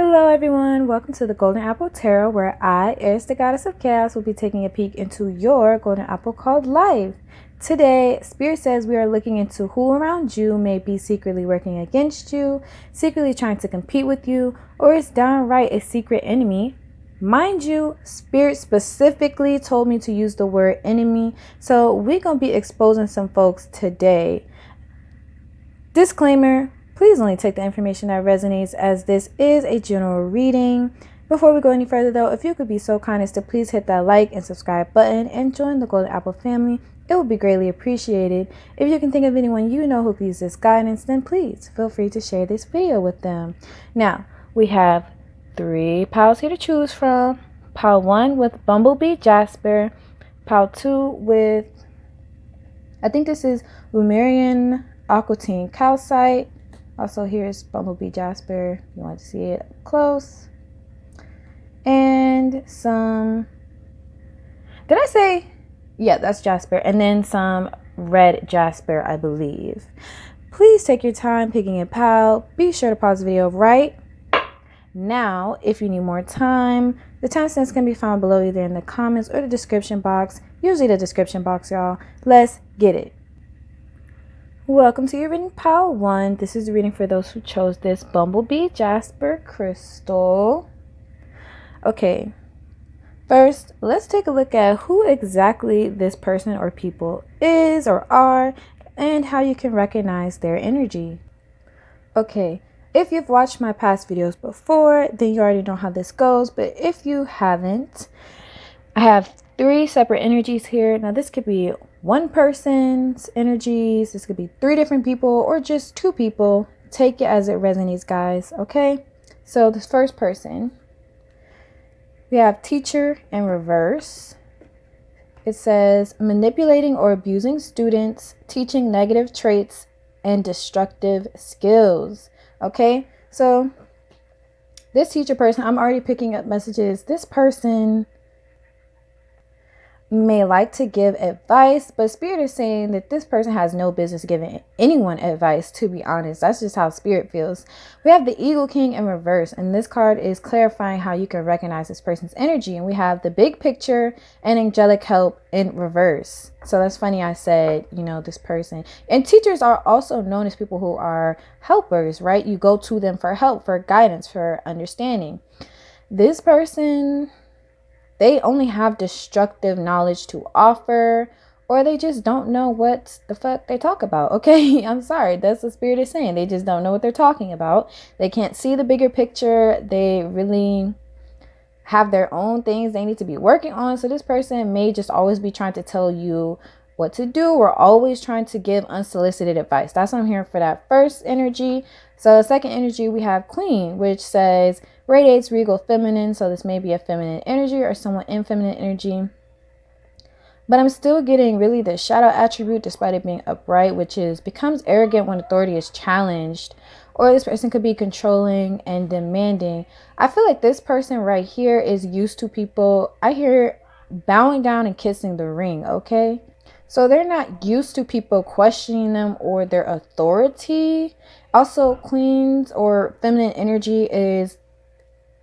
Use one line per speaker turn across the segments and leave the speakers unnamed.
Hello everyone, welcome to the Golden Apple Tarot, where I, as the Goddess of Chaos, will be taking a peek into your Golden Apple called life. Today, Spirit says we are looking into who around you may be secretly working against you, secretly trying to compete with you, or is downright a secret enemy. Mind you, Spirit specifically told me to use the word enemy, so we're going to be exposing some folks today. Disclaimer, please only take the information that resonates, as this is a general reading. Before we go any further though, if you could be so kind as to please hit that like and subscribe button and join the Golden Apple family, it would be greatly appreciated. If you can think of anyone you know who could use this guidance, then please feel free to share this video with them. Now, we have 3 piles here to choose from. Pile 1 with Bumblebee Jasper. Pile 2 with, I think this is Lumerian Aquatine Calcite. Also, here's Bumblebee Jasper. You want to see it up close. And some, did I say? Yeah, that's Jasper. And then some red Jasper, I believe. Please take your time picking a pile. Be sure to pause the video right now. If you need more time, the timestamps can be found below, either in the comments or the description box. Usually the description box, y'all. Let's get it. Welcome to your reading, pile 1. This is the reading for those who chose this Bumblebee Jasper crystal. Okay, first, let's take a look at who exactly this person or people is or are, and how you can recognize their energy. Okay, if you've watched my past videos before, then you already know how this goes, but if you haven't, I have 3 separate energies here. Now, this could be one person's energies, this could be 3 different people, or just 2 people. Take it as it resonates, guys. Okay, so this first person, we have teacher in reverse. It says manipulating or abusing students, teaching negative traits and destructive skills. Okay, so this teacher person, I'm already picking up messages. This person may like to give advice, but Spirit is saying that this person has no business giving anyone advice, to be honest. That's just how Spirit feels. We have the Eagle King in reverse, and this card is clarifying how you can recognize this person's energy. And we have the big picture and angelic help in reverse. So that's funny, I said, you know, this person. And teachers are also known as people who are helpers, right? You go to them for help, for guidance, for understanding. This person, they only have destructive knowledge to offer, or they just don't know what the fuck they talk about. Okay, I'm sorry. That's what Spirit is saying. They just don't know what they're talking about. They can't see the bigger picture. They really have their own things they need to be working on. So this person may just always be trying to tell you what to do, or always trying to give unsolicited advice. That's what I'm hearing for that first energy. So the second energy, we have Queen, which says radiates regal feminine. So this may be a feminine energy or someone in feminine energy. But I'm still getting really the shadow attribute, despite it being upright, which is becomes arrogant when authority is challenged. Or this person could be controlling and demanding. I feel like this person right here is used to people, I hear, bowing down and kissing the ring. Okay, so they're not used to people questioning them or their authority. Also, Queens or feminine energy is,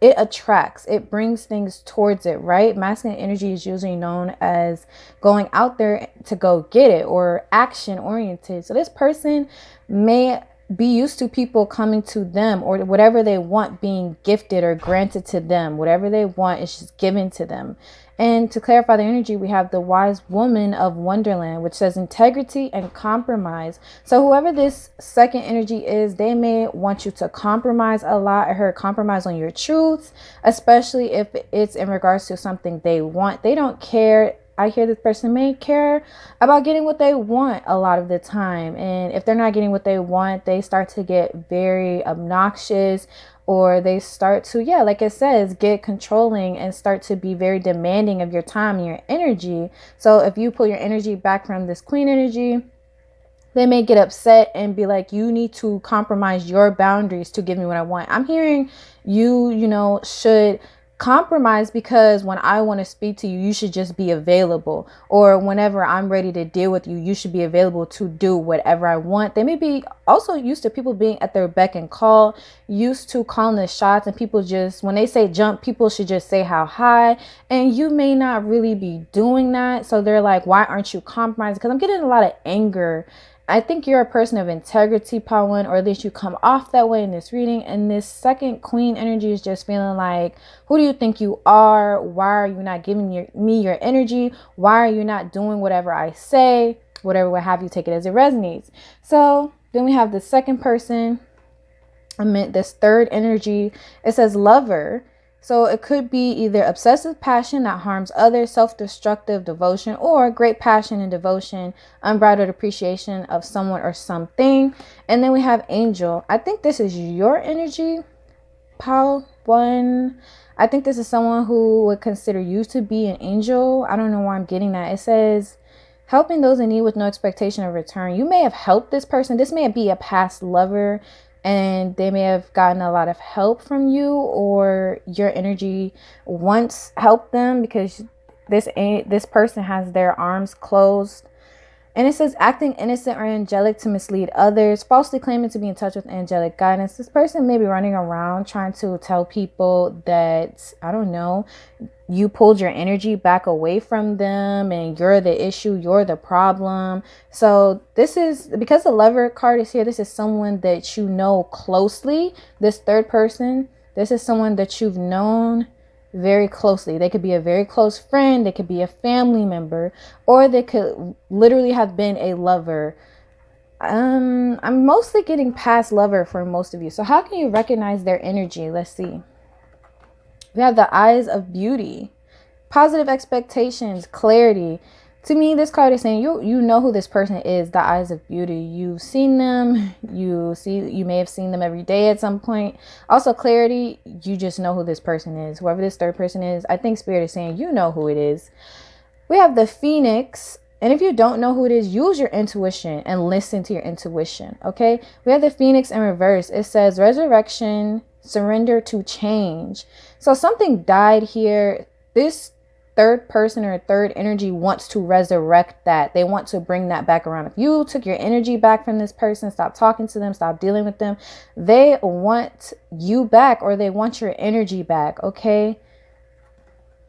it attracts, it brings things towards it, right? Masculine energy is usually known as going out there to go get it, or action oriented. So this person may be used to people coming to them, or whatever they want being gifted or granted to them. Whatever they want is just given to them. And to clarify the energy, we have the Wise Woman of Wonderland, which says integrity and compromise. So whoever this second energy is, they may want you to compromise a lot. I heard compromise on your truths, especially if it's in regards to something they want. They don't care. I hear this person may care about getting what they want a lot of the time. And if they're not getting what they want, they start to get very obnoxious, or they start to, yeah, like it says, get controlling and start to be very demanding of your time and your energy. So if you pull your energy back from this Queen energy, they may get upset and be like, you need to compromise your boundaries to give me what I want. I'm hearing you know, should compromise because when I want to speak to you, you should just be available. Or whenever I'm ready to deal with you, you should be available to do whatever I want. They may be also used to people being at their beck and call, used to calling the shots, and people just, when they say jump, people should just say how high. And you may not really be doing that. So they're like, why aren't you compromising? Because I'm getting a lot of anger. I think you're a person of integrity, Pawan, or at least you come off that way in this reading. And this second queen energy is just feeling like, who do you think you are? Why are you not giving me your energy? Why are you not doing whatever I say? Whatever would have you take it as it resonates. So then we have the second person. I meant this third energy. It says lover. So it could be either obsessive passion that harms others, self-destructive devotion, or great passion and devotion, unbridled appreciation of someone or something. And then we have angel. I think this is your energy, Paul. I think this is someone who would consider you to be an angel. I don't know why I'm getting that. It says helping those in need with no expectation of return. You may have helped this person. This may be a past lover, and they may have gotten a lot of help from you, or your energy once helped them, because this person has their arms closed. And it says acting innocent or angelic to mislead others, falsely claiming to be in touch with angelic guidance. This person may be running around trying to tell people that, I don't know, you pulled your energy back away from them and you're the issue, you're the problem. So this is, because the lover card is here, this is someone that you know closely. This third person, this is someone that you've known very closely. They could be a very close friend, they could be a family member, or they could literally have been a lover. I'm mostly getting past lover for most of you. So how can you recognize their energy? Let's see. We have the eyes of beauty, positive expectations, clarity. To me, this card is saying you know who this person is. The eyes of beauty. You've seen them. You may have seen them every day at some point. Also, clarity. You just know who this person is. Whoever this third person is, I think Spirit is saying you know who it is. We have the Phoenix. And if you don't know who it is, use your intuition and listen to your intuition. Okay. We have the Phoenix in reverse. It says resurrection, surrender to change. So something died here. This third person or third energy wants to resurrect that. They want to bring that back around. If you took your energy back from this person, stop talking to them, stop dealing with them, they want you back, or they want your energy back. Okay.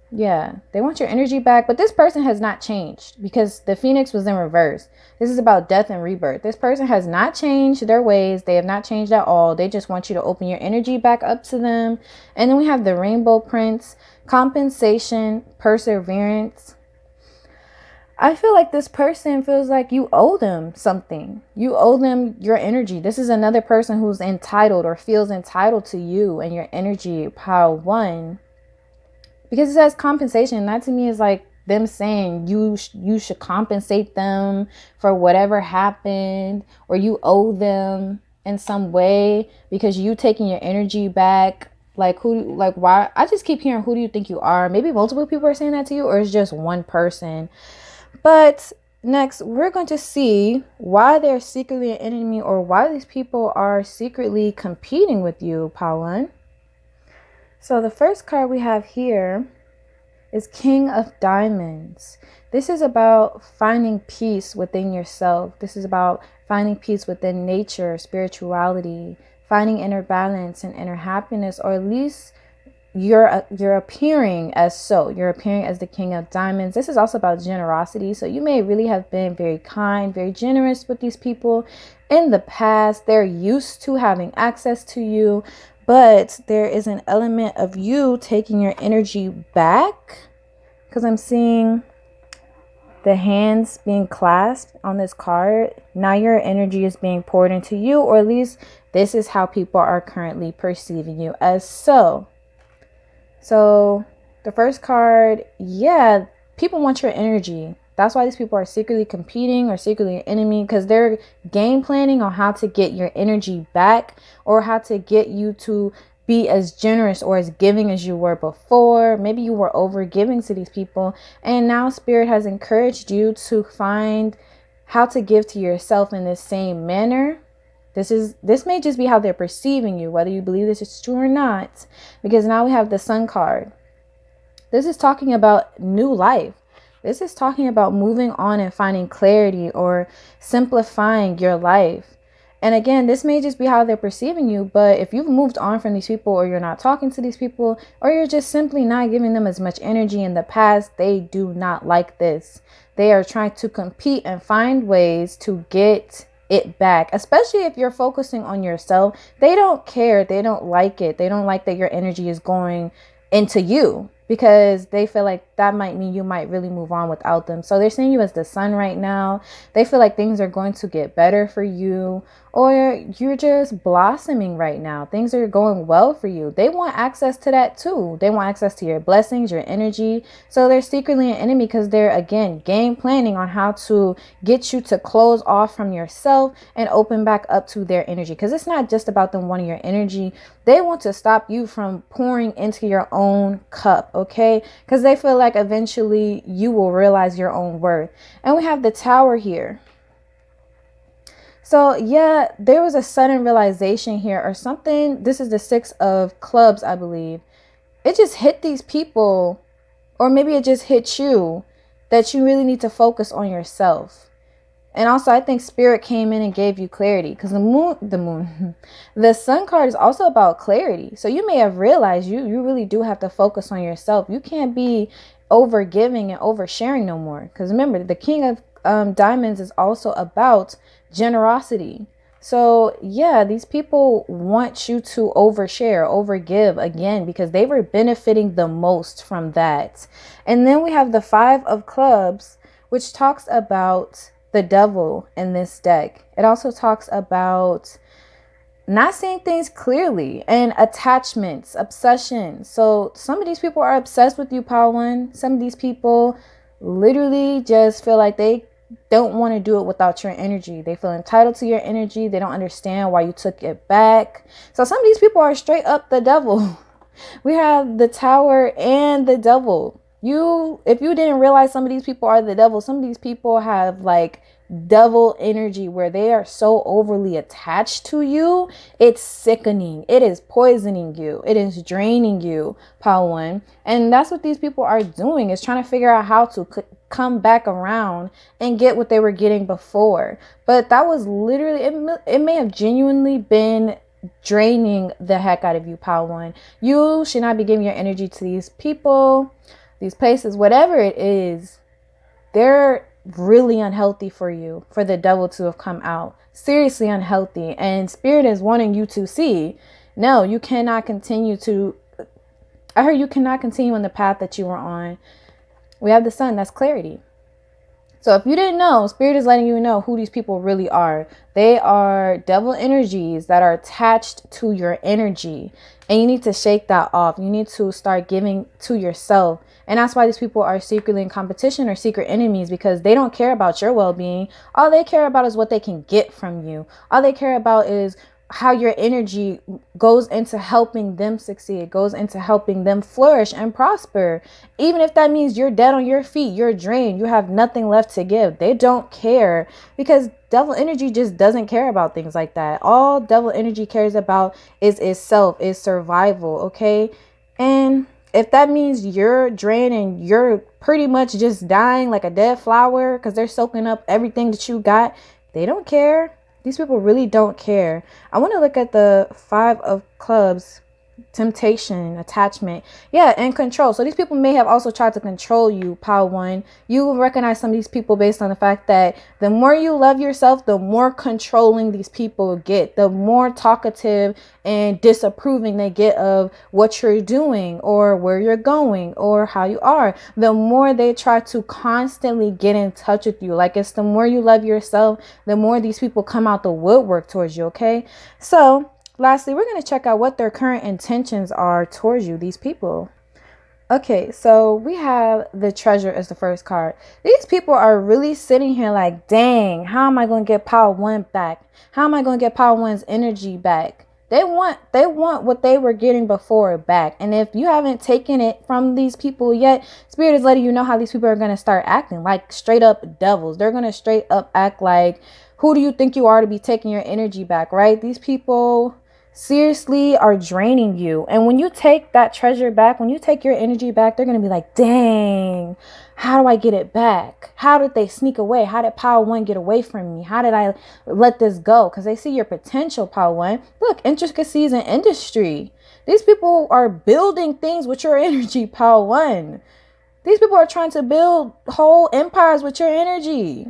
Yeah, they want your energy back, but this person has not changed because the Phoenix was in reverse. This is about death and rebirth. This person has not changed their ways. They have not changed at all. They just want you to open your energy back up to them. And then we have the Rainbow Prince, compensation, perseverance. I feel like this person feels like you owe them something. You owe them your energy. This is another person who's entitled or feels entitled to you and your energy, pile one. Because it says compensation. That to me is like them saying you should compensate them for whatever happened, or you owe them in some way because you taking your energy back. Like why? I just keep hearing, who do you think you are? Maybe multiple people are saying that to you, or it's just one person. But next, we're going to see why they're secretly an enemy, or why these people are secretly competing with you, Pawan. So the first card we have here is King of Diamonds. This is about finding peace within yourself. This is about finding peace within nature, spirituality, finding inner balance and inner happiness, or at least you're appearing as so. You're appearing as the King of Diamonds. This is also about generosity. So you may really have been very kind, very generous with these people in the past. They're used to having access to you. But there is an element of you taking your energy back, because I'm seeing the hands being clasped on this card. Now your energy is being poured into you, or at least this is how people are currently perceiving you as so. So the first card, yeah, people want your energy. That's why these people are secretly competing or secretly your enemy, because they're game planning on how to get your energy back, or how to get you to be as generous or as giving as you were before. Maybe you were over giving to these people, and now Spirit has encouraged you to find how to give to yourself in the same manner This may just be how they're perceiving you, whether you believe this is true or not, because now we have the Sun card. This is talking about new life. This is talking about moving on and finding clarity or simplifying your life. And again, this may just be how they're perceiving you, but if you've moved on from these people, or you're not talking to these people, or you're just simply not giving them as much energy in the past, they do not like this. They are trying to compete and find ways to get it back, especially if you're focusing on yourself. They don't care. They don't like it. They don't like that your energy is going into you, because they feel like that might mean you might really move on without them. So they're seeing you as the sun right now. They feel like things are going to get better for you, or you're just blossoming right now. Things are going well for you. They want access to that too. They want access to your blessings, your energy. So they're secretly an enemy, because they're, again, game planning on how to get you to close off from yourself and open back up to their energy. Because it's not just about them wanting your energy. They want to stop you from pouring into your own cup, okay? Because they feel like eventually you will realize your own worth. And we have the Tower here. So yeah, there was a sudden realization here or something. This is the Six of Clubs, I believe. It just hit these people, or maybe it just hit you, that you really need to focus on yourself. And also, I think Spirit came in and gave you clarity, because the Sun card is also about clarity. So you may have realized you really do have to focus on yourself. You can't be over giving and oversharing no more. Because remember, the King of Diamonds is also about generosity. So yeah, these people want you to overshare, overgive again, because they were benefiting the most from that. And then we have the Five of Clubs, which talks about the devil in this deck. It also talks about not seeing things clearly and attachments, obsession. So some of these people are obsessed with you, Power One. Some of these people literally just feel like they don't want to do it without your energy. They feel entitled to your energy. They don't understand why you took it back. So some of these people are straight up the devil. We have the Tower and the devil. If you didn't realize some of these people are the devil, some of these people have like devil energy where they are so overly attached to you. It's sickening. It is poisoning you. It is draining you, Power One. And that's what these people are doing, is trying to figure out how to come back around and get what they were getting before. But that was literally, it may have genuinely been draining the heck out of you, Power One. You should not be giving your energy to these people, these places, whatever it is. They're really unhealthy for you, for the devil to have come out. Seriously unhealthy. And Spirit is wanting you to see, no, you cannot continue to, I heard you cannot continue on the path that you were on. We have the Sun, that's clarity. So if you didn't know, Spirit is letting you know who these people really are. They are devil energies that are attached to your energy. And you need to shake that off. You need to start giving to yourself. And that's why these people are secretly in competition or secret enemies, because they don't care about your well-being. All they care about is what they can get from you. All they care about is how your energy goes into helping them succeed, goes into helping them flourish and prosper. Even if that means you're dead on your feet, you're drained, you have nothing left to give. They don't care, because devil energy just doesn't care about things like that. All devil energy cares about is itself, is survival, okay? And if that means you're drained and you're pretty much just dying like a dead flower because they're soaking up everything that you got, they don't care. These people really don't care. I want to look at the Five of Clubs. Temptation, attachment, yeah, and control. So these people may have also tried to control you, Power One. You will recognize some of these people based on the fact that the more you love yourself, the more controlling these people get, the more talkative and disapproving they get of what you're doing or where you're going or how you are. The more they try to constantly get in touch with you. Like, it's the more you love yourself, the more these people come out the woodwork towards you, okay? So lastly, we're going to check out what their current intentions are towards you, these people. Okay, so we have the Treasure as the first card. These people are really sitting here like, dang, how am I going to get Power One back? How am I going to get Power One's energy back? They want what they were getting before back. And if you haven't taken it from these people yet, Spirit is letting you know how these people are going to start acting like straight up devils. They're going to straight up act like Who do you think you are to be taking your energy back, right? These people seriously are draining you. And when you take that treasure back, when you take your energy back, they're going to be like, dang, how do I get it back? How did they sneak away? How did Power One get away from me? How did I let this go? Because they see your potential, Power One. Look, intricacies in industry. These people are building things with your energy, Power One. These people are trying to build whole empires with your energy.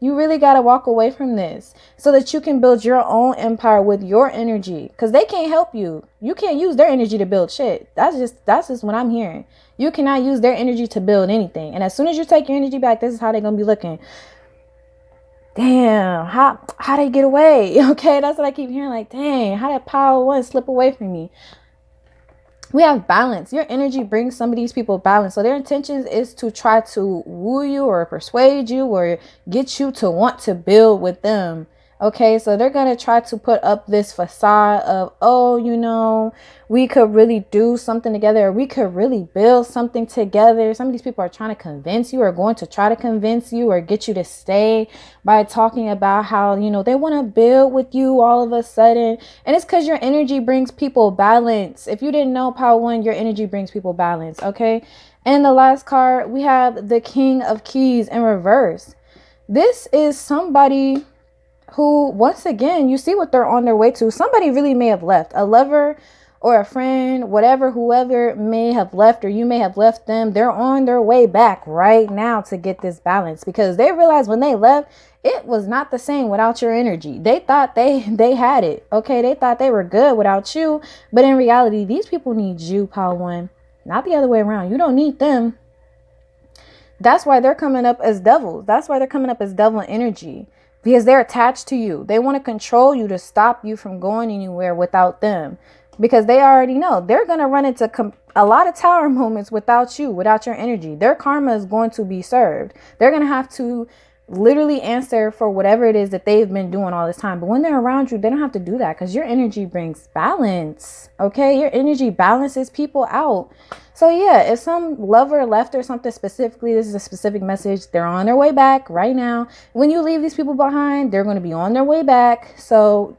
You really got to walk away from this so that you can build your own empire with your energy, because they can't help you. You can't use their energy to build shit. That's just what I'm hearing. You cannot use their energy to build anything. And as soon as you take your energy back, this is how they're going to be looking. Damn, how they get away? Okay, that's what I keep hearing. Like, dang, how did Power One slip away from me? We have balance. Your energy brings some of these people balance. So their intentions is to try to woo you or persuade you or get you to want to build with them. Okay, so they're going to try to put up this facade of, oh, you know, we could really do something together, or we could really build something together. Some of these people are trying to convince you, or going to try to convince you or get you to stay by talking about how, you know, they want to build with you all of a sudden. And it's because your energy brings people balance. If you didn't know, Power One, your energy brings people balance. Okay. And the last card, we have the King of Keys in reverse. This is somebody who, once again, you see what they're on their way to. Somebody really may have left. A lover or a friend, whatever, whoever may have left, or you may have left them. They're on their way back right now to get this balance, because they realized when they left, it was not the same without your energy. They thought they had it. Okay, they thought they were good without you. But in reality, these people need you, Power One, not the other way around. You don't need them. That's why they're coming up as devils. That's why they're coming up as devil energy. Because they're attached to you. They want to control you to stop you from going anywhere without them. Because they already know they're going to run into a lot of tower moments without you, without your energy. Their karma is going to be served. They're going to have to literally answer for whatever it is that they've been doing all this time. But when they're around you, they don't have to do that, because your energy brings balance. Okay, your energy balances people out. So yeah, if some lover left or something specifically, this is a specific message. They're on their way back right now. When you leave these people behind, they're going to be on their way back. So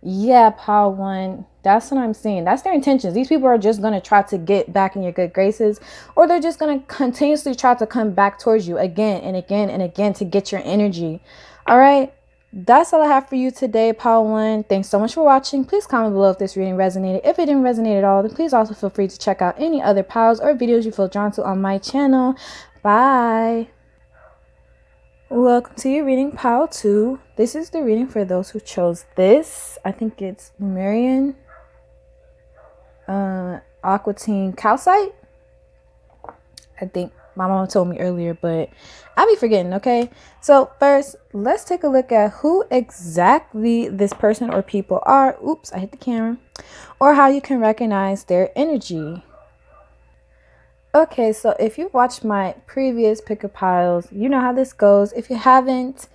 yeah, Power One, that's what I'm seeing. That's their intentions. These people are just going to try to get back in your good graces, or they're just going to continuously try to come back towards you again and again and again to get your energy. All right. That's all I have for you today, Power One. Thanks so much for watching. Please comment below if this reading resonated. If it didn't resonate at all, then please also feel free to check out any other powers or videos you feel drawn to on my channel. Bye. Welcome to your reading, Power 2. This is the reading for those who chose this. I think it's Marian, Aquatine Calcite. I think my mom told me earlier, but I'll be forgetting, okay? So first, let's take a look at who exactly this person or people are. Oops, I hit the camera. Or how you can recognize their energy. Okay, so if you watched my previous pick-up piles, you know how this goes. If you haven't,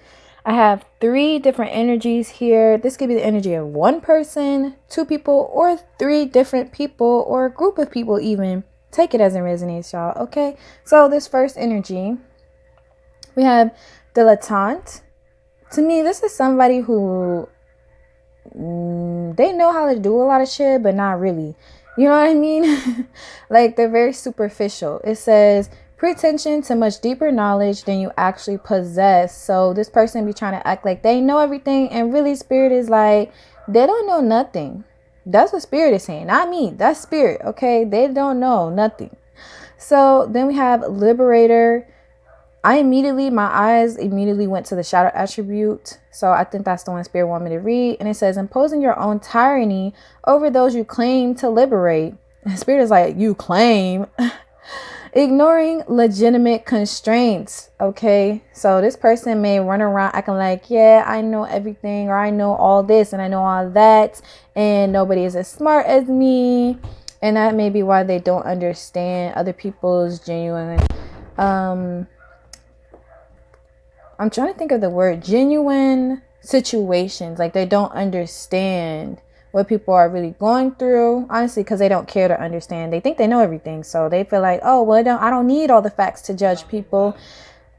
I have 3 different energies here. This could be the energy of 1 person, 2 people, or 3 different people, or a group of people even. Take it as it resonates, y'all. Okay, so this first energy, we have dilettante. To me, this is somebody who they know how to do a lot of shit, but not really. You know what I mean? Like, they're very superficial. It says pretension to much deeper knowledge than you actually possess. So this person be trying to act like they know everything, and really spirit is like, they don't know nothing. That's what spirit is saying, not me. That's spirit. Okay, they don't know nothing. So then we have liberator. My eyes immediately went to the shadow attribute. So I think that's the one spirit wanted me to read. And it says, imposing your own tyranny over those you claim to liberate. And spirit is like, you claim. Ignoring legitimate constraints. Okay, so this person may run around acting like, yeah, I know everything, or I know all this and I know all that, and nobody is as smart as me. And that may be why they don't understand other people's genuine I'm trying to think of the word, genuine situations. Like, they don't understand what people are really going through, honestly, because they don't care to understand. They think they know everything, so they feel like, oh well, I don't need all the facts to judge people.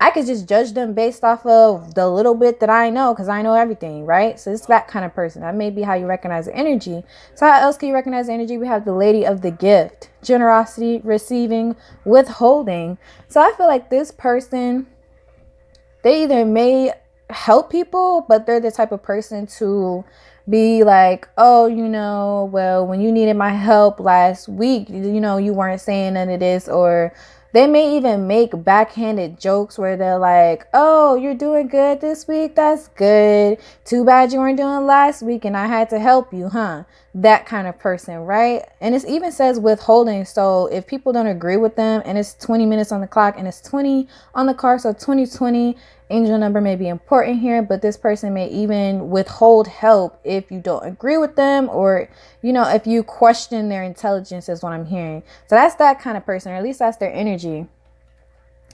I could just judge them based off of the little bit that I know, because I know everything, right? So it's that kind of person. That may be how you recognize the energy. So how else can you recognize the energy? We have the lady of the gift, generosity, receiving, withholding. So I feel like this person, they either may help people, but they're the type of person to be like, oh, well, when you needed my help last week, you weren't saying none of this. Or they may even make backhanded jokes where they're like, oh, you're doing good this week. That's good. Too bad you weren't doing last week and I had to help you, huh? That kind of person, right? And it even says withholding. So if people don't agree with them and it's 20 minutes on the clock and it's 20 on the card, so 2020, angel number may be important here, but this person may even withhold help if you don't agree with them, or if you question their intelligence, is what I'm hearing. So that's that kind of person, or at least that's their energy.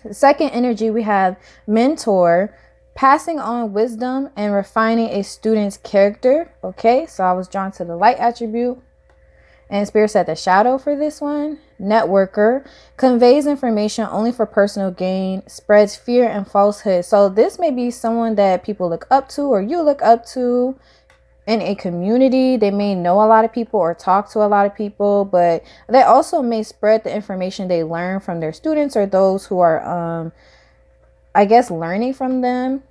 The second energy, we have mentor, passing on wisdom and refining a student's character. Okay, so I was drawn to the light attribute, and Spirit said the shadow for this one. Networker, conveys information only for personal gain, spreads fear and falsehood. So this may be someone that people look up to, or you look up to in a community. They may know a lot of people or talk to a lot of people, but they also may spread the information they learn from their students or those who are, learning from them.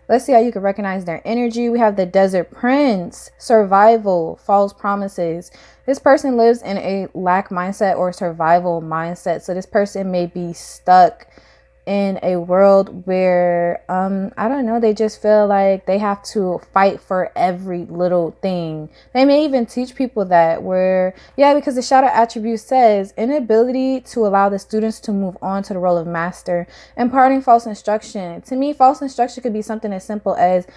Let's see how you can recognize their energy. We have the Desert Prince, survival, false promises. This person lives in a lack mindset or survival mindset. So this person may be stuck in a world where, they just feel like they have to fight for every little thing. They may even teach people that because the shadow attribute says inability to allow the students to move on to the role of master, imparting false instruction. To me, false instruction could be something as simple as,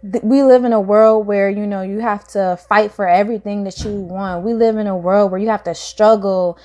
we live in a world where, you have to fight for everything that you want. We live in a world where you have to struggle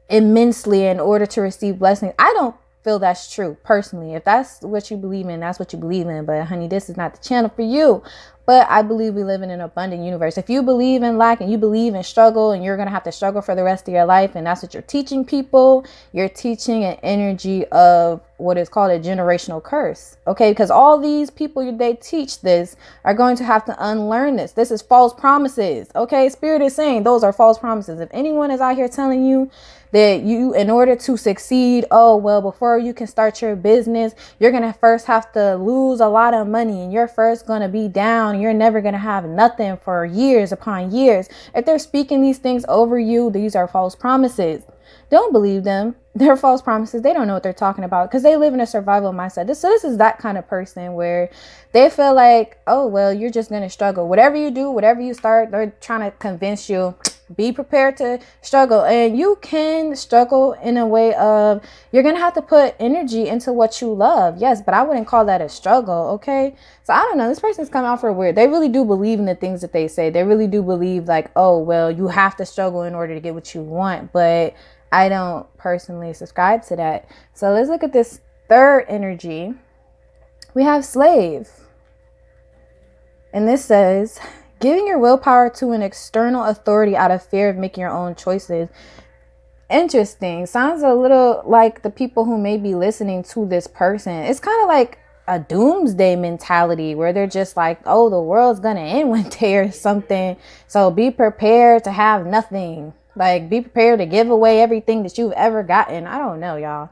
immensely in order to receive blessings. I don't feel that's true personally. If that's what you believe in, that's what you believe in. But honey, this is not the channel for you. But I believe we live in an abundant universe. If you believe in lack and you believe in struggle and you're going to have to struggle for the rest of your life, and that's what you're teaching people, you're teaching an energy of what is called a generational curse. Okay, because all these people they teach this are going to have to unlearn this. This is false promises. Okay, Spirit is saying those are false promises. If anyone is out here telling you that you, in order to succeed, before you can start your business, you're going to first have to lose a lot of money and you're first going to be down. You're never going to have nothing for years upon years. If they're speaking these things over you, these are false promises. Don't believe them. They're false promises. They don't know what they're talking about because they live in a survival mindset. This is that kind of person where they feel like, you're just going to struggle. Whatever you do, whatever you start, they're trying to convince you, be prepared to struggle. And you can struggle in a way of, you're going to have to put energy into what you love. Yes, but I wouldn't call that a struggle. Okay. So I don't know. This person's come out for weird. They really do believe in the things that they say. They really do believe like, you have to struggle in order to get what you want. But I don't personally subscribe to that. So let's look at this third energy. We have slave. And this says, giving your willpower to an external authority out of fear of making your own choices. Interesting. Sounds a little like the people who may be listening to this person. It's kind of like a doomsday mentality where they're just like, the world's gonna end one day or something. So be prepared to have nothing. Like, be prepared to give away everything that you've ever gotten. I don't know, y'all.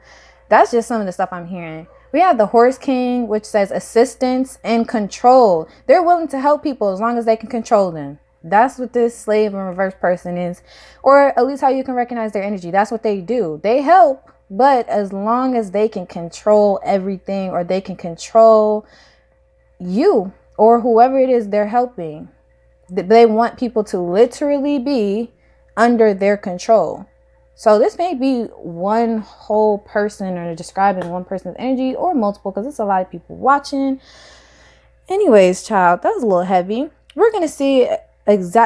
That's just some of the stuff I'm hearing. We have the Horse King, which says assistance and control. They're willing to help people as long as they can control them. That's what this slave and reverse person is. Or at least how you can recognize their energy. That's what they do. They help, but as long as they can control everything, or they can control you or whoever it is they're helping. They want people to literally be under their control. So this may be one whole person, or describing one person's energy, or multiple, because it's a lot of people watching. Anyways, child, that was a little heavy. We're going to see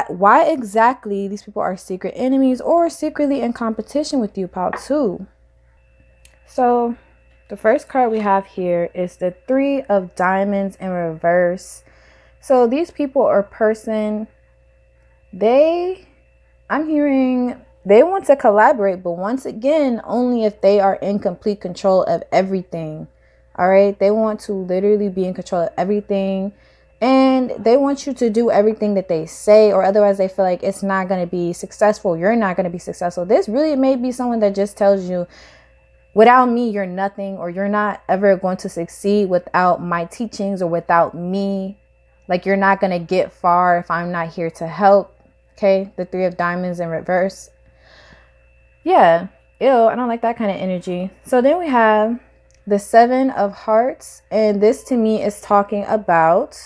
why exactly these people are secret enemies or secretly in competition with you, part 2. So the first card we have here is the 3 of Diamonds in reverse. So these people or person, I'm hearing They want to collaborate, but once again, only if they are in complete control of everything. All right. They want to literally be in control of everything. And they want you to do everything that they say, or otherwise they feel like it's not going to be successful. You're not going to be successful. This really may be someone that just tells you, without me, you're nothing, or you're not ever going to succeed without my teachings or without me. Like, you're not going to get far if I'm not here to help. Okay. The 3 of Diamonds in reverse. Yeah. Ew. I don't like that kind of energy. So then we have the 7 of Hearts. And this to me is talking about,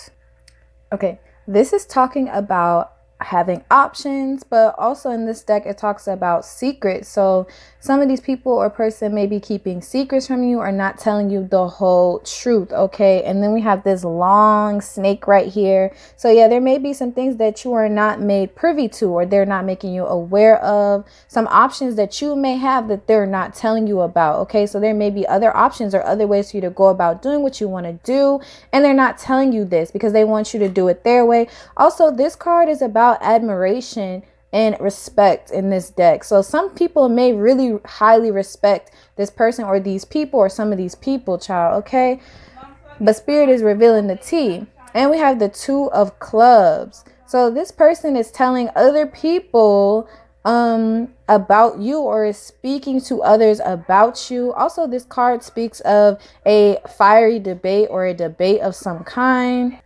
okay, this is talking about having options, but also in this deck it talks about secrets. So some of these people or person may be keeping secrets from you or not telling you the whole truth. Okay, and then we have this long snake right here. So yeah, there may be some things that you are not made privy to, or they're not making you aware of, some options that you may have that they're not telling you about. Okay, so there may be other options or other ways for you to go about doing what you want to do, and they're not telling you this because they want you to do it their way. Also, this card is about admiration and respect in this deck. So some people may really highly respect this person or these people or some of these people, child. Okay, but Spirit is revealing the tea. And we have the 2 of Clubs. So this person is telling other people about you, or is speaking to others about you. Also, this card speaks of a fiery debate or a debate of some kind.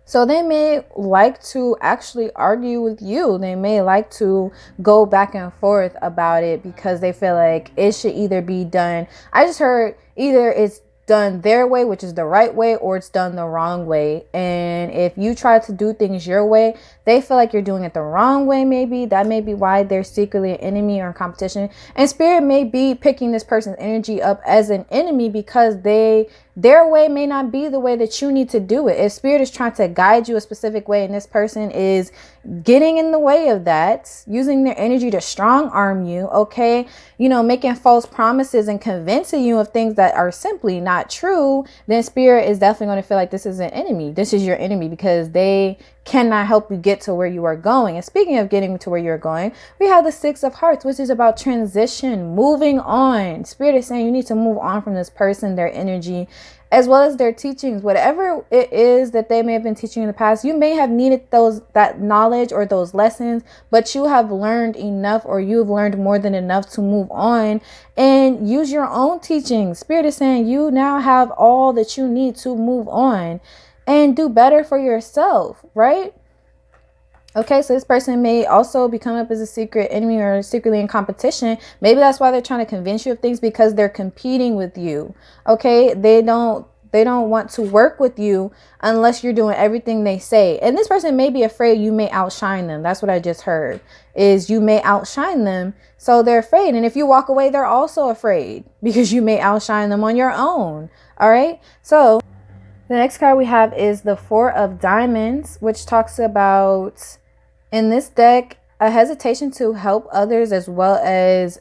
So they may like to actually argue with you. They may like to go back and forth about it because they feel like it should either be done. I just heard either it's done their way, which is the right way, or it's done the wrong way. And if you try to do things your way, they feel like you're doing it the wrong way. Maybe that may be why they're secretly an enemy or in competition. And Spirit may be picking this person's energy up as an enemy because their way may not be the way that you need to do it. If Spirit is trying to guide you a specific way and this person is getting in the way of that, using their energy to strong arm you, okay, making false promises and convincing you of things that are simply not true, then Spirit is definitely going to feel like this is an enemy. This is your enemy because they cannot help you get to where you are going. And speaking of getting to where you're going, we have the 6 of Hearts, which is about transition, moving on. Spirit is saying you need to move on from this person, their energy, as well as their teachings. Whatever it is that they may have been teaching in the past, you may have needed that knowledge or those lessons, but you have learned enough, or you've learned more than enough to move on and use your own teachings. Spirit is saying you now have all that you need to move on and do better for yourself, right? Okay, so this person may also be coming up as a secret enemy or secretly in competition. Maybe that's why they're trying to convince you of things, because they're competing with you. Okay, they don't want to work with you unless you're doing everything they say. And this person may be afraid you may outshine them. That's what I just heard, is you may outshine them. So they're afraid. And if you walk away, they're also afraid because you may outshine them on your own. All right, so the next card we have is the 4 of Diamonds, which talks about, in this deck, a hesitation to help others, as well as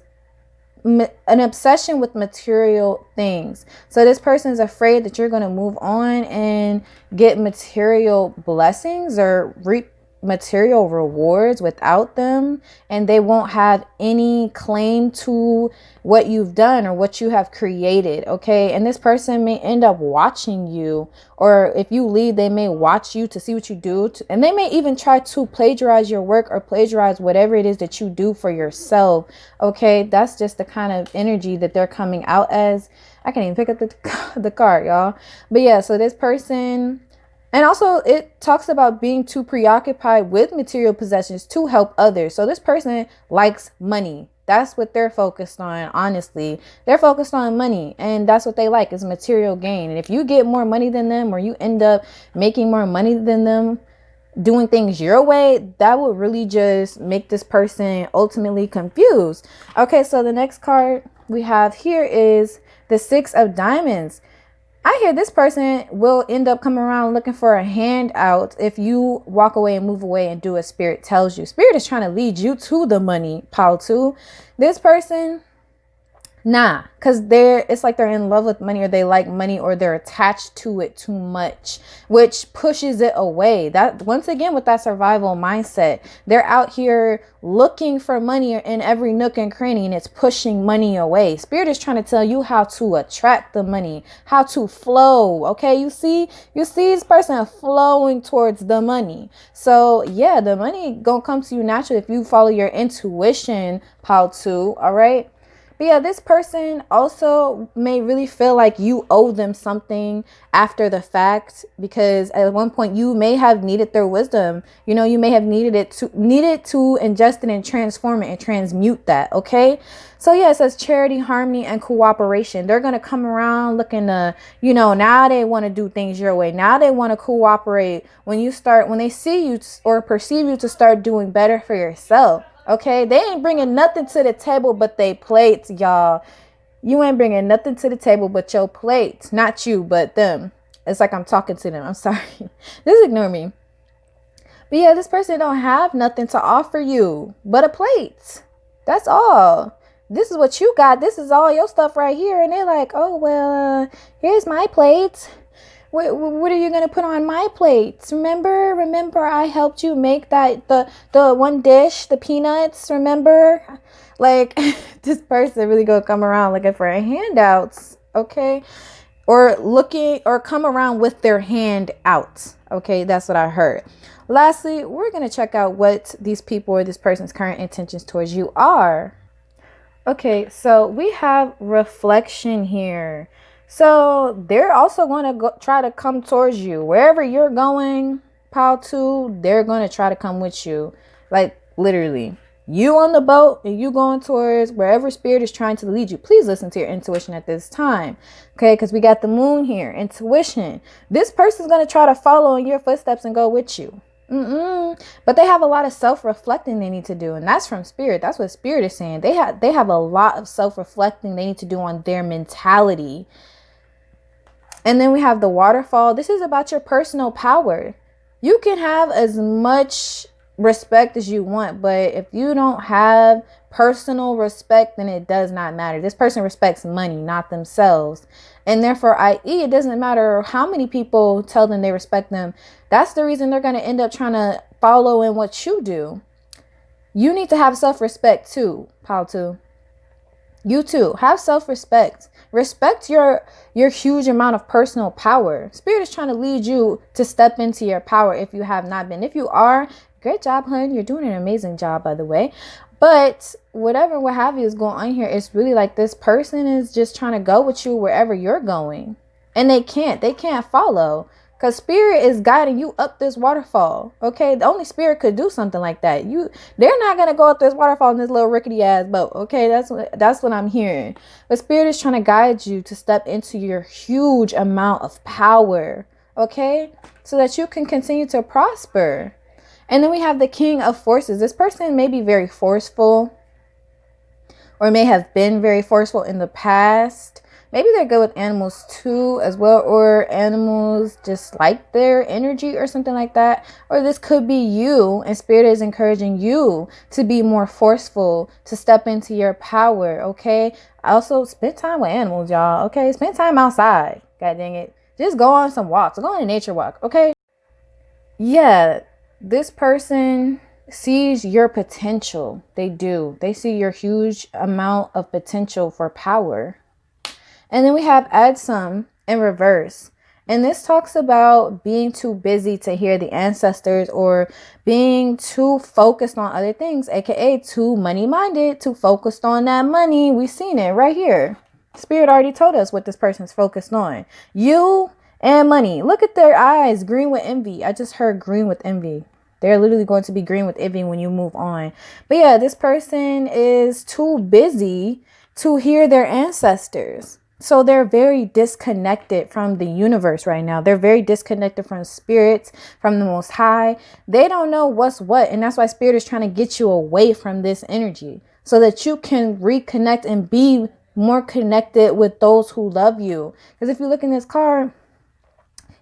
an obsession with material things. So this person is afraid that you're going to move on and get material blessings or reap material rewards without them, and they won't have any claim to what you've done or what you have created. Okay, and this person may end up watching you, or if you leave, they may watch you to see what you do, and they may even try to plagiarize your work or plagiarize whatever it is that you do for yourself. Okay, that's just the kind of energy that they're coming out as. I can't even pick up the card, y'all. But yeah, so this person. And also it talks about being too preoccupied with material possessions to help others. So this person likes money. That's what they're focused on. Honestly, they're focused on money, and that's what they like, is material gain. And if you get more money than them, or you end up making more money than them, doing things your way, that would really just make this person ultimately confused. Okay, so the next card we have here is the 6 of Diamonds. I hear this person will end up coming around looking for a handout if you walk away and move away and do as Spirit tells you. Spirit is trying to lead you to the money, pile 2. This person Nah, because it's like they're in love with money, or they like money, or they're attached to it too much, which pushes it away. That, once again, with that survival mindset, they're out here looking for money in every nook and cranny, and it's pushing money away. Spirit is trying to tell you how to attract the money, how to flow. Okay, you see this person flowing towards the money. So yeah, the money gonna come to you naturally if you follow your intuition, how to. All right. But yeah, this person also may really feel like you owe them something after the fact, because at one point you may have needed their wisdom. You know, you may have needed to ingest it and transform it and transmute that. Okay. So yeah, it says charity, harmony, and cooperation. They're going to come around looking to, now they want to do things your way. Now they want to cooperate when they see you or perceive you to start doing better for yourself. Okay, they ain't bringing nothing to the table but they plates, y'all. You ain't bringing nothing to the table but your plates. Not you, but them. It's like I'm talking to them. I'm sorry. Just ignore me. But yeah, this person don't have nothing to offer you but a plate. That's all. This is what you got. This is all your stuff right here. And they're like, oh, well, here's my plate. What are you going to put on my plates? Remember I helped you make that, the one dish, the peanuts, remember? Like, this person really going to come around looking for handouts, okay? Or come around with their hand out, okay? That's what I heard. Lastly, we're going to check out what these people or this person's current intentions towards you are. Okay, so we have reflection here. So they're also going to try to come towards you. Wherever you're going, they're going to try to come with you. Like, literally. You on the boat and you going towards wherever spirit is trying to lead you. Please listen to your intuition at this time. Okay, because we got the moon here. Intuition. This person's going to try to follow in your footsteps and go with you. But they have a lot of self-reflecting they need to do, and that's from spirit. That's what spirit is saying. They have a lot of self-reflecting they need to do on their mentality. And then we have the waterfall. This is about your personal power. You can have as much respect as you want, but if you don't have personal respect, then it does not matter. This person respects money, not themselves. And therefore, i.e., it doesn't matter how many people tell them they respect them. That's the reason they're going to end up trying to follow in what you do. You need to have self-respect too, Paltu. You too. Have self-respect. Respect your huge amount of personal power. Spirit is trying to lead you to step into your power if you have not been. If you are, great job, hun. You're doing an amazing job, by the way. But what have you is going on here. It's really like this person is just trying to go with you wherever you're going. And they can't follow. Because spirit is guiding you up this waterfall. Okay, the only spirit could do something like that. They're not gonna go up this waterfall in this little rickety ass boat. Okay, that's what I'm hearing. But spirit is trying to guide you to step into your huge amount of power. Okay, so that you can continue to prosper. And then we have the King of Forces. This person may be very forceful, or may have been very forceful in the past. Maybe they're good with animals too as well, or animals just like their energy or something like that. Or this could be you, and spirit is encouraging you to be more forceful, to step into your power, okay? Also, spend time with animals, y'all, okay? Spend time outside, god dang it. Just go on some walks, go on a nature walk, okay? Yeah, this person sees your potential. They do. They see your huge amount of potential for power. And then we have add some in reverse. And this talks about being too busy to hear the ancestors, or being too focused on other things, aka too money minded, too focused on that money. We've seen it right here. Spirit already told us what this person's focused on. You and money. Look at their eyes, green with envy. I just heard green with envy. They're literally going to be green with envy when you move on. But yeah, this person is too busy to hear their ancestors. So they're very disconnected from the universe right now. They're very disconnected from spirits, from the Most High. They don't know what's what. And that's why spirit is trying to get you away from this energy, so that you can reconnect and be more connected with those who love you. Because if you look in this card,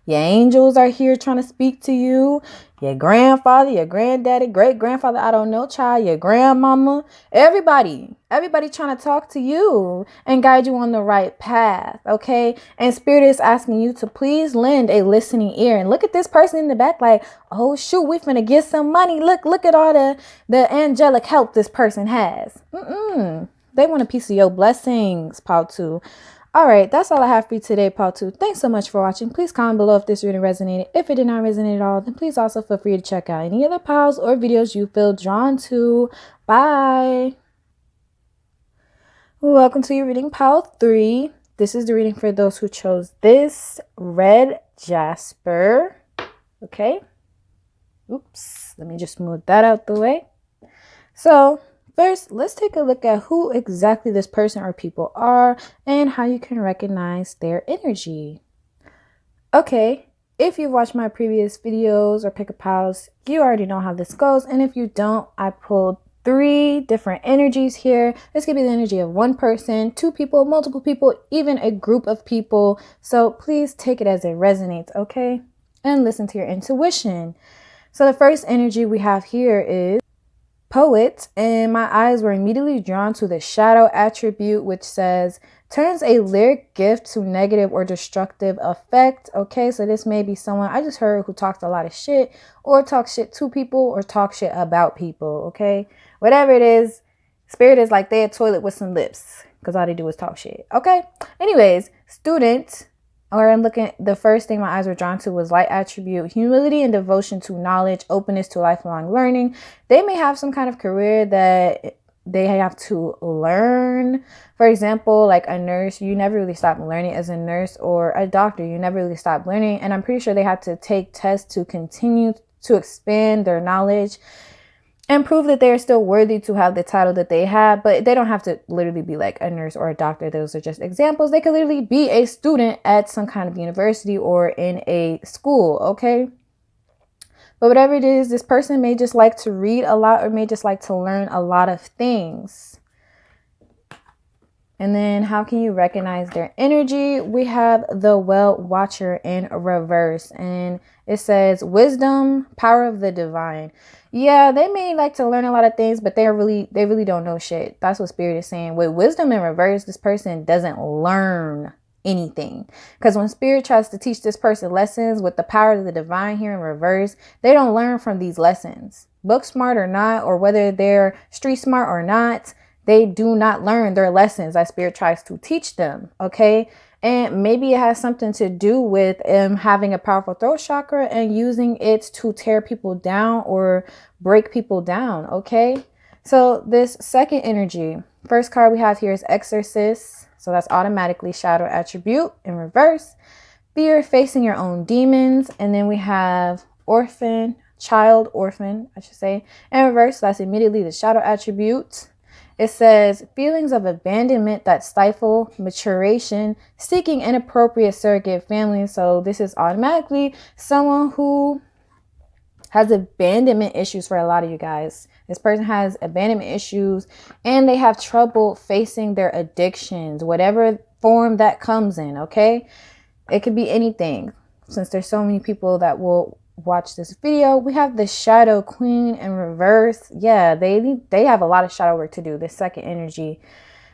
Your angels are here trying to speak to you. Your grandfather, your granddaddy, great grandfather, I don't know, child, your grandmama, everybody trying to talk to you and guide you on the right path. Okay. And Spirit is asking you to please lend a listening ear. And look at this person in the back like, oh shoot, we finna get some money. Look at all the angelic help this person has. They want a piece of your blessings, Paul 2. All right, that's all I have for you today, Paul 2. Thanks so much for watching. Please comment below if this reading resonated. If it did not resonate at all, then please also feel free to check out any other pals or videos you feel drawn to. Bye. Welcome to your reading, Pal 3. This is the reading for those who chose this red jasper. Okay. Oops. Let me just move that out the way. So first, let's take a look at who exactly this person or people are and how you can recognize their energy. Okay, if you've watched my previous videos or pick a pals, you already know how this goes. And if you don't, I pulled 3 different energies here. This could be the energy of one person, 2 people, multiple people, even a group of people. So please take it as it resonates, okay? And listen to your intuition. So the first energy we have here is Poet, and my eyes were immediately drawn to the shadow attribute, which says turns a lyric gift to negative or destructive effect. Okay, so this may be someone I just heard who talks a lot of shit, or talks shit to people, or talk shit about people. Okay, whatever it is, Spirit is like they a toilet with some lips, because all they do is talk shit. Okay, anyways, student. Or I'm looking, the first thing my eyes were drawn to was light attribute, humility and devotion to knowledge, openness to lifelong learning. They may have some kind of career that they have to learn. For example, like a nurse, you never really stop learning as a nurse, or a doctor, you never really stop learning. And I'm pretty sure they have to take tests to continue to expand their knowledge and prove that they're still worthy to have the title that they have. But they don't have to literally be like a nurse or a doctor. Those are just examples. They could literally be a student at some kind of university or in a school, okay? But whatever it is, this person may just like to read a lot, or may just like to learn a lot of things. And then how can you recognize their energy? We have the Well Watcher in reverse, and it says wisdom, power of the divine. Yeah, they may like to learn a lot of things, but they really don't know shit. That's what Spirit is saying. With wisdom in reverse, this person doesn't learn anything. Because when Spirit tries to teach this person lessons with the power of the divine here in reverse, they don't learn from these lessons. Book smart or not, or whether they're street smart or not, they do not learn their lessons that Spirit tries to teach them. Okay. And maybe it has something to do with having a powerful throat chakra and using it to tear people down or break people down. Okay. So this second energy, first card we have here is Exorcist. So that's automatically shadow attribute in reverse. Fear, facing your own demons. And then we have orphan, I should say, in reverse. So that's immediately the shadow attribute. It says feelings of abandonment that stifle maturation, seeking inappropriate surrogate family. So this is automatically someone who has abandonment issues for a lot of you guys. This person has abandonment issues and they have trouble facing their addictions, whatever form that comes in. Okay. It could be anything. Since there's so many people that will watch this video, we have the Shadow Queen in reverse. Yeah, they have a lot of shadow work to do, this second energy.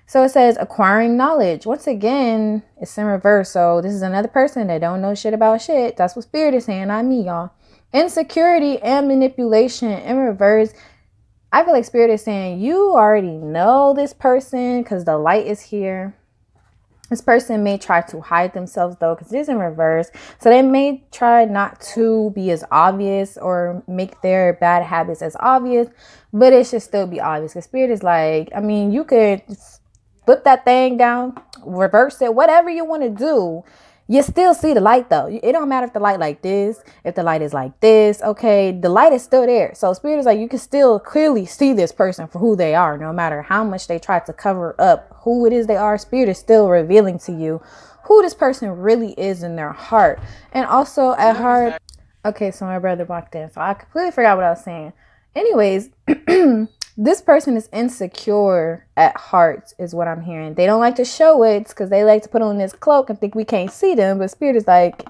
So it says acquiring knowledge. Once again, it's in reverse. So this is another person that don't know shit about shit. That's what Spirit is saying, not me, y'all. Insecurity and manipulation in reverse. I feel like Spirit is saying you already know this person because the light is here. This person may try to hide themselves though, because it is in reverse. So they may try not to be as obvious or make their bad habits as obvious, but it should still be obvious. Because Spirit is like, I mean, you could flip that thing down, reverse it, whatever you want to do. You still see the light though. It don't matter if the light like this, if the light is like this. Okay, the light is still there. So Spirit is like, you can still clearly see this person for who they are, no matter how much they try to cover up who it is they are. Spirit is still revealing to you who this person really is in their heart. And also at heart. Okay, so my brother walked in, so I completely forgot what I was saying. Anyways, this person is insecure at heart is what I'm hearing. They don't like to show it because they like to put on this cloak and think we can't see them. But Spirit is like,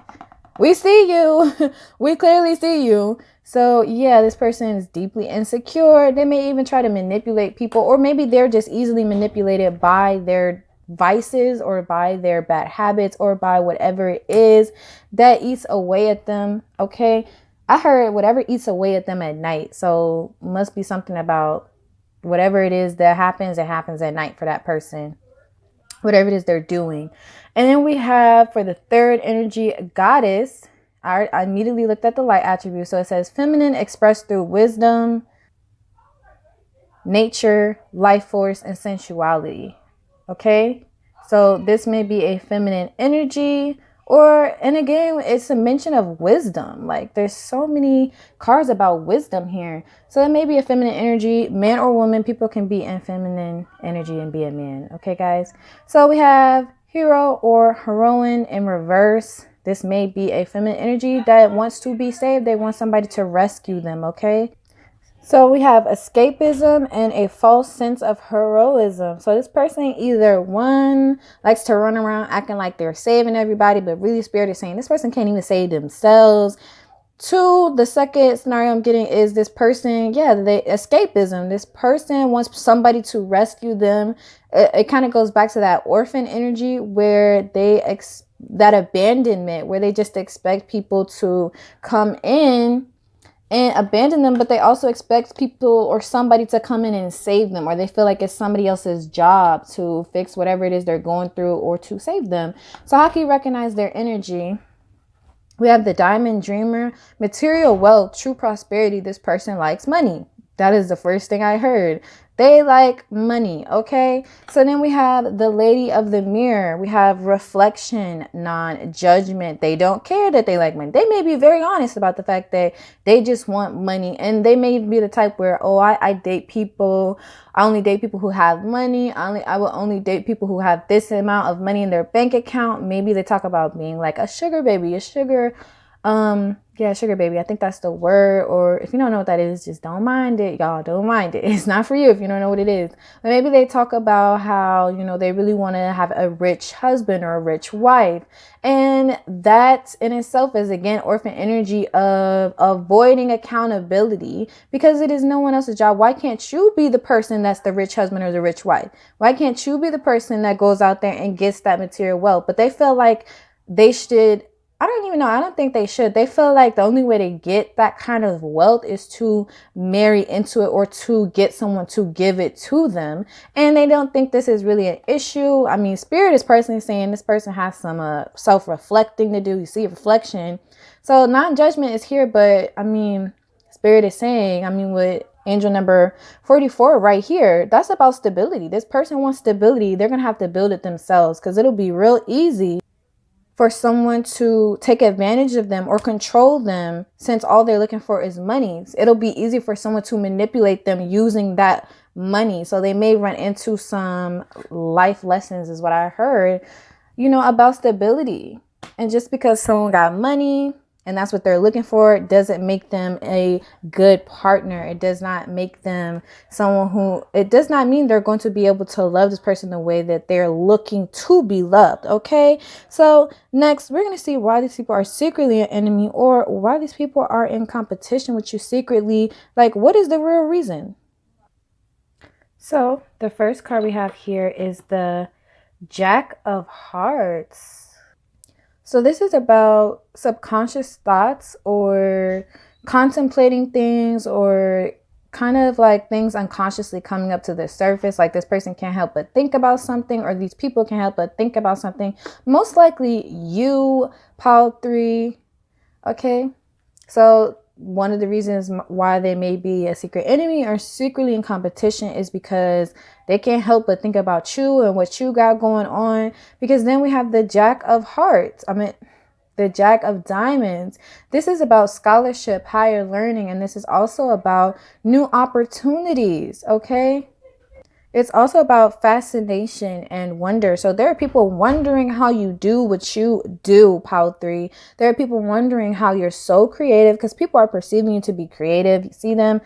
We see you. We clearly see you. So yeah, this person is deeply insecure. They may even try to manipulate people, or maybe they're just easily manipulated by their vices or by their bad habits or by whatever it is that eats away at them. Okay. I heard whatever eats away at them at night. So must be something about whatever it is that happens, it happens at night for that person, whatever it is they're doing. And then we have for the third energy, goddess. I immediately looked at the light attribute. So it says feminine expressed through wisdom, nature, life force, and sensuality. Okay. So this may be a feminine energy, and again, it's a mention of wisdom. Like there's so many cards about wisdom here. So it may be a feminine energy, man or woman. People can be in feminine energy and be a man. Okay, guys. So we have hero or heroine in reverse. This may be a feminine energy that wants to be saved. They want somebody to rescue them. Okay. So we have escapism and a false sense of heroism. So this person either one likes to run around acting like they're saving everybody, but really Spirit is saying this person can't even save themselves. Two, the second scenario I'm getting is this person, the escapism. This person wants somebody to rescue them. It kind of goes back to that orphan energy where that abandonment, where they just expect people to come in and abandon them, but they also expect people or somebody to come in and save them, or they feel like it's somebody else's job to fix whatever it is they're going through or to save them. So how can you recognize their energy? We have the diamond dreamer, material wealth, true prosperity. This person likes money. That is the first thing I heard. They like money. Okay. So then we have the lady of the mirror. We have reflection, non-judgment. They don't care that they like money. They may be very honest about the fact that they just want money. And they may be the type where, I date people. I only date people who have money. I will only date people who have this amount of money in their bank account. Maybe they talk about being like a sugar baby, sugar baby. I think that's the word. Or if you don't know what that is, just don't mind it. Y'all don't mind it. It's not for you if you don't know what it is. But maybe they talk about how, they really want to have a rich husband or a rich wife. And that in itself is, again, orphan energy of avoiding accountability because it is no one else's job. Why can't you be the person that's the rich husband or the rich wife? Why can't you be the person that goes out there and gets that material wealth? But they feel like they should. I don't even know. I don't think they should. They feel like the only way to get that kind of wealth is to marry into it or to get someone to give it to them. And they don't think this is really an issue. I mean, Spirit is personally saying this person has some self-reflecting to do. You see reflection. So non-judgment is here. But I mean, Spirit is saying, with angel number 44 right here, that's about stability. This person wants stability. They're going to have to build it themselves because it'll be real easy for someone to take advantage of them or control them since all they're looking for is money. It'll be easy for someone to manipulate them using that money. So they may run into some life lessons is what I heard, about stability. And just because someone got money and that's what they're looking for, it doesn't make them a good partner. It does not make them it does not mean they're going to be able to love this person the way that they're looking to be loved. Okay. So next, we're going to see why these people are secretly an enemy or why these people are in competition with you secretly. Like, what is the real reason? So the first card we have here is the Jack of Hearts. So this is about subconscious thoughts or contemplating things or kind of like things unconsciously coming up to the surface. Like this person can't help but think about something, or these people can't help but think about something. Most likely you, Pile 3. Okay. So one of the reasons why they may be a secret enemy or secretly in competition is because they can't help but think about you and what you got going on. Because then we have the Jack of Hearts. The Jack of Diamonds. This is about scholarship, higher learning, and this is also about new opportunities. Okay. It's also about fascination and wonder. So there are people wondering how you do what you do, Pile 3. There are people wondering how you're so creative because people are perceiving you to be creative. You see them.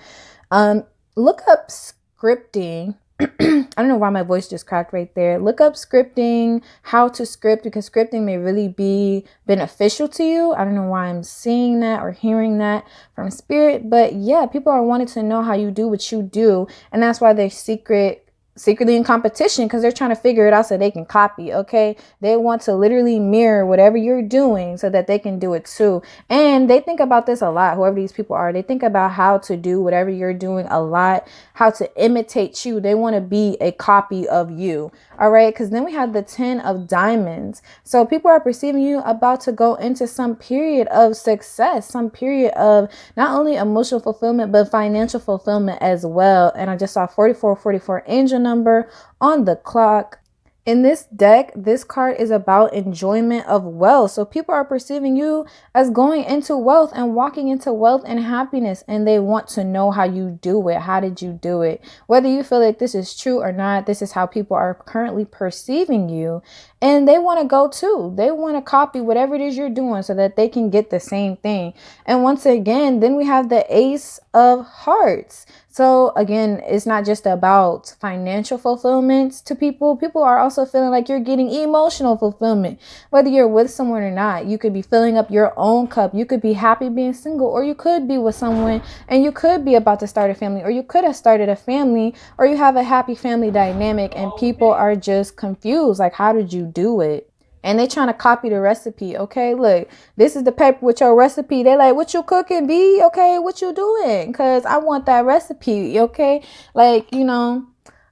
Look up scripting I don't know why my voice just cracked right there. Look up scripting, how to script, because scripting may really be beneficial to you. I don't know why I'm seeing that or hearing that from spirit, but yeah, people are wanting to know how you do what you do, and that's why they're secretly in competition, because they're trying to figure it out so they can copy. Okay, they want to literally mirror whatever you're doing so that they can do it too. And they think about this a lot. Whoever these people are, they think about how to do whatever you're doing a lot, how to imitate you. They want to be a copy of you. All right, because then we have the 10 of diamonds. So people are perceiving you about to go into some period of success, some period of not only emotional fulfillment but financial fulfillment as well. And I just saw 4444 angel number on the clock. In this deck, this card is about enjoyment of wealth. So people are perceiving you as going into wealth and walking into wealth and happiness, and they want to know how you do it. How did you do it? Whether you feel like this is true or not, this is how people are currently perceiving you, and they want to go too. They want to copy whatever it is you're doing so that they can get the same thing. And once again, then we have the Ace of Hearts. So again, it's not just about financial fulfillment to people. People are also feeling like you're getting emotional fulfillment. Whether you're with someone or not, you could be filling up your own cup. You could be happy being single, or you could be with someone and you could be about to start a family, or you could have started a family, or you have a happy family dynamic, and people are just confused. Like, how did you do it? And they trying to copy the recipe. Okay, look, this is the paper with your recipe. They like, what you cooking, B? Okay, what you doing? Because I want that recipe. Okay, like, you know,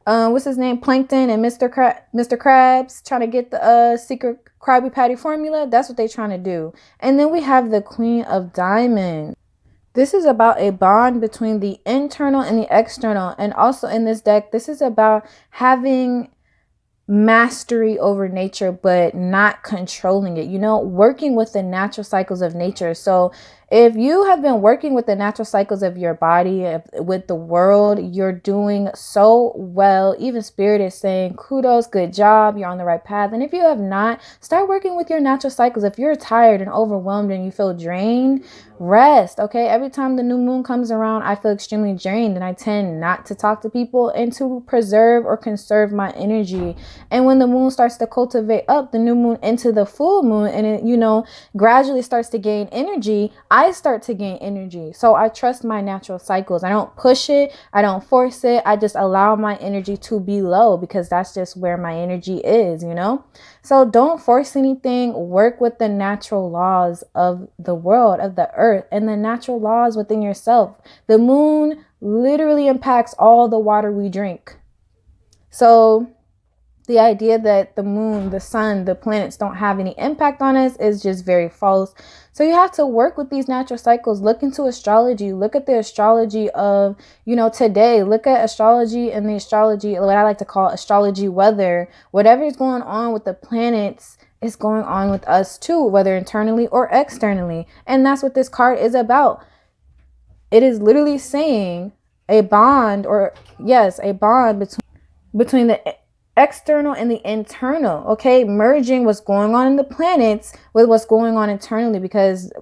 what's his name? Plankton and Mr. Krabs trying to get the secret Krabby Patty formula. That's what they trying to do. And then we have the Queen of Diamonds. This is about a bond between the internal and the external. And also in this deck, this is about having mastery over nature, but not controlling it, you know, working with the natural cycles of nature. So if you have been working with the natural cycles of your body, with the world, you're doing so well. Even spirit is saying kudos, good job, you're on the right path. And if you have not, start working with your natural cycles. If you're tired and overwhelmed and you feel drained, rest. Okay, every time the new moon comes around, I feel extremely drained, and I tend not to talk to people and to preserve or conserve my energy. And when the moon starts to cultivate up, the new moon into the full moon, and it, you know, gradually starts to gain energy, I start to gain energy. So I trust my natural cycles. I don't push it, I don't force it, I just allow my energy to be low, because that's just where my energy is, you know. So don't force anything. Work with the natural laws of the world, of the earth, and the natural laws within yourself. The moon literally impacts all the water we drink. So the idea that the moon, the sun, the planets don't have any impact on us is just very false. So you have to work with these natural cycles. Look into astrology. Look at the astrology of, you know, today. Look at astrology and the astrology, what I like to call astrology weather. Whatever is going on with the planets is going on with us too, whether internally or externally. And that's what this card is about. It is literally saying a bond, or yes, a bond between the external and the internal. Okay, merging what's going on in the planets with what's going on internally, because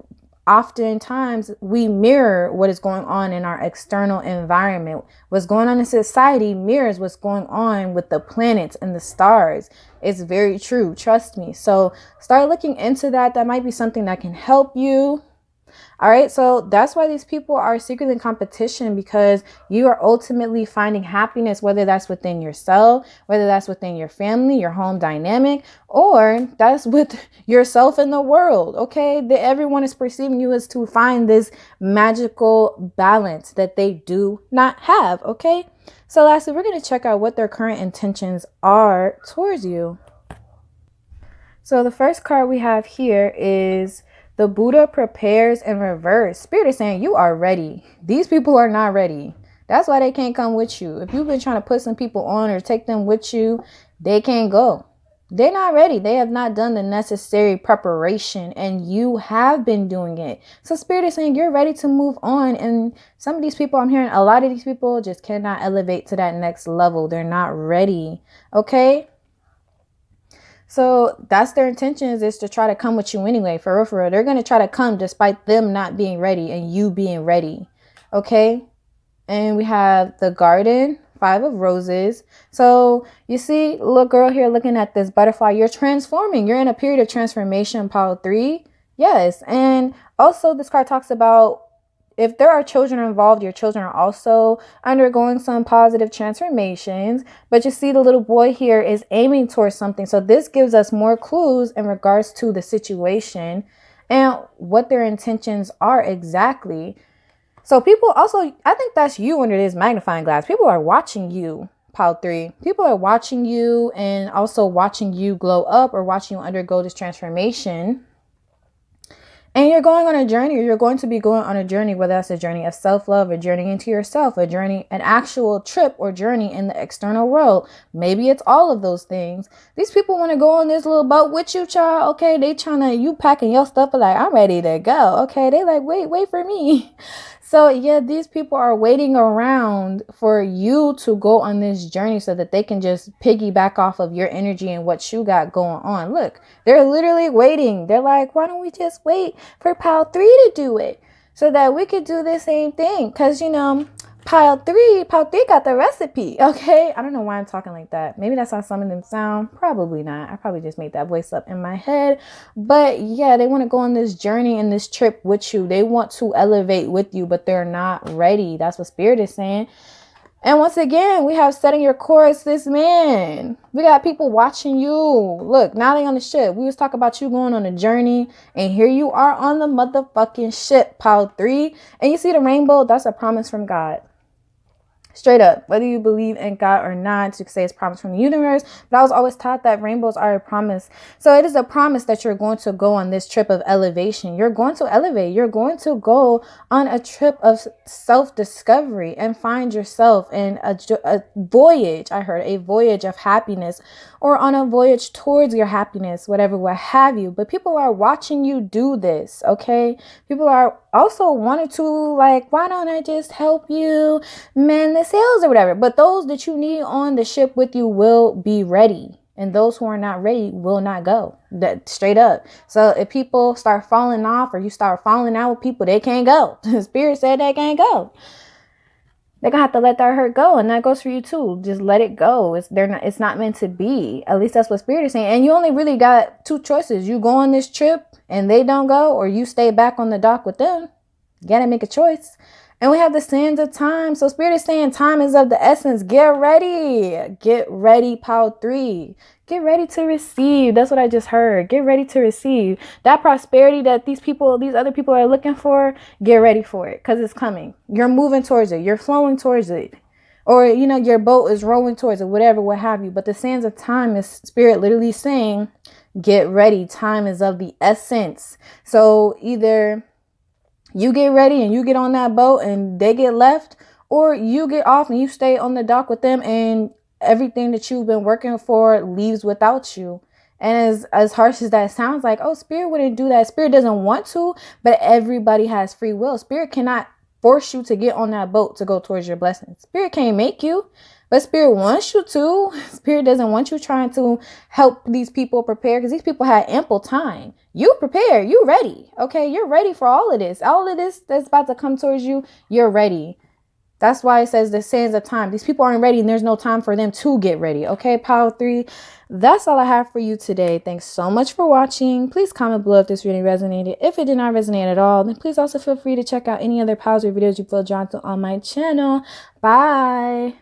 oftentimes we mirror what is going on in our external environment. What's going on in society mirrors what's going on with the planets and the stars. It's very true, trust me. So start looking into that. That might be something that can help you. All right, so that's why these people are secretly in competition, because you are ultimately finding happiness, whether that's within yourself, whether that's within your family, your home dynamic, or that's with yourself and the world. Okay, everyone is perceiving you as to find this magical balance that they do not have. Okay, so lastly, we're going to check out what their current intentions are towards you. So the first card we have here is the Buddha prepares in reverse. Spirit is saying you are ready. These people are not ready. That's why they can't come with you. If you've been trying to put some people on or take them with you, they can't go. They're not ready. They have not done the necessary preparation, and you have been doing it. So Spirit is saying you're ready to move on. And some of these people, I'm hearing a lot of these people just cannot elevate to that next level. They're not ready. Okay. So that's their intentions, is to try to come with you anyway. For real, for real. They're going to try to come despite them not being ready and you being ready. Okay. And we have the Garden, 5 of Roses. So you see, little girl here looking at this butterfly. You're transforming. You're in a period of transformation, pile 3. Yes. And also this card talks about if there are children involved, your children are also undergoing some positive transformations. But you see the little boy here is aiming towards something. So this gives us more clues in regards to the situation and what their intentions are exactly. So people also, I think that's you under this magnifying glass. People are watching you, pile 3. People are watching you and also watching you glow up or watching you undergo this transformation. And you're going on a journey, or you're going to be going on a journey, whether that's a journey of self-love, a journey into yourself, a journey, an actual trip or journey in the external world. Maybe it's all of those things. These people want to go on this little boat with you, child. Okay, they trying to, you packing your stuff, but like, I'm ready to go. Okay, they like, wait for me. So yeah, these people are waiting around for you to go on this journey so that they can just piggyback off of your energy and what you got going on. Look, they're literally waiting. They're like, why don't we just wait for pile 3 to do it so that we could do the same thing? Because, you know, pile 3 got the recipe. Okay, I don't know why I'm talking like that. Maybe that's how some of them sound. Probably not. I probably just made that voice up in my head. But yeah, they want to go on this journey and this trip with you. They want to elevate with you, but they're not ready. That's what Spirit is saying. And once again, we have setting your course, this man. We got people watching you. Look, now they on the ship. We was talking about you going on a journey, and here you are on the motherfucking ship, pile 3. And you see the rainbow? That's a promise from God. Straight up, whether you believe in God or not, you can say it's promise from the universe. But I was always taught that rainbows are a promise. So it is a promise that you're going to go on this trip of elevation. You're going to elevate. You're going to go on a trip of self-discovery and find yourself in a voyage. I heard a voyage of happiness, or on a voyage towards your happiness, whatever, what have you. But people are watching you do this, okay? People are also wanting to, like, why don't I just help you man the sails or whatever? But those that you need on the ship with you will be ready. And those who are not ready will not go. That straight up. So if people start falling off, or you start falling out with people, they can't go. Spirit said they can't go. They're gonna have to let that hurt go, and that goes for you too. Just let it go. It's not meant to be. At least that's what Spirit is saying. And you only really got 2 choices. You go on this trip and they don't go, or you stay back on the dock with them. You gotta make a choice. And we have the sands of time. So Spirit is saying time is of the essence. Get ready. Get ready, pile 3. Get ready to receive. That's what I just heard. Get ready to receive. That prosperity that these other people are looking for, get ready for it, because it's coming. You're moving towards it. You're flowing towards it. Or, you know, your boat is rowing towards it, whatever, what have you. But the sands of time is Spirit literally saying, get ready. Time is of the essence. So either you get ready and you get on that boat and they get left, or you get off and you stay on the dock with them and everything that you've been working for leaves without you. And as harsh as that sounds, like, oh, Spirit wouldn't do that. Spirit doesn't want to, but everybody has free will. Spirit cannot force you to get on that boat to go towards your blessings. Spirit can't make you, but Spirit wants you to. Spirit doesn't want you trying to help these people prepare, because these people had ample time. You prepare, you ready. Okay, you're ready for all of this. All of this that's about to come towards you, you're ready. That's why it says the sands of time. These people aren't ready, and there's no time for them to get ready. Okay, pile 3. That's all I have for you today. Thanks so much for watching. Please comment below if this reading resonated. If it did not resonate at all, then please also feel free to check out any other piles or videos you feel drawn to on my channel. Bye.